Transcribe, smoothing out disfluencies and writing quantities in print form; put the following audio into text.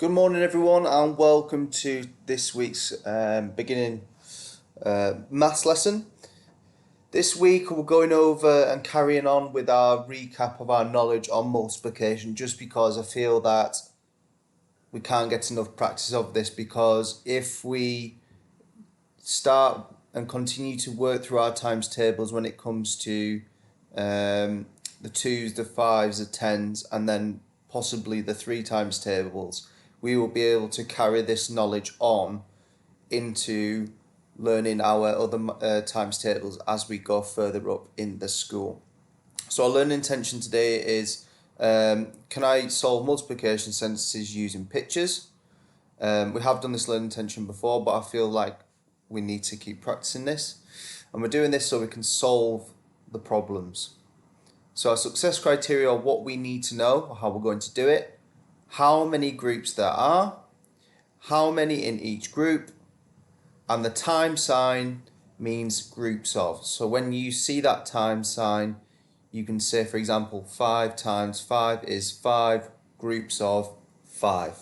Good morning, everyone, and welcome to this week's beginning maths lesson. This week we're going over and carrying on with our recap of our knowledge on multiplication, just because I feel that we can't get enough practice of this, because if we start and continue to work through our times tables when it comes to the 2s, the 5s, the 10s, and then possibly the 3 times tables, we will be able to carry this knowledge on into learning our other times tables as we go further up in the school. So our learning intention today is, can I solve multiplication sentences using pictures? We have done this learning intention before, but I feel like we need to keep practicing this. And we're doing this so we can solve the problems. So our success criteria are what we need to know, how we're going to do it, how many groups there are, how many in each group, and the time sign means groups of. So when you see that time sign, you can say, for example, 5 times 5 is 5 groups of 5.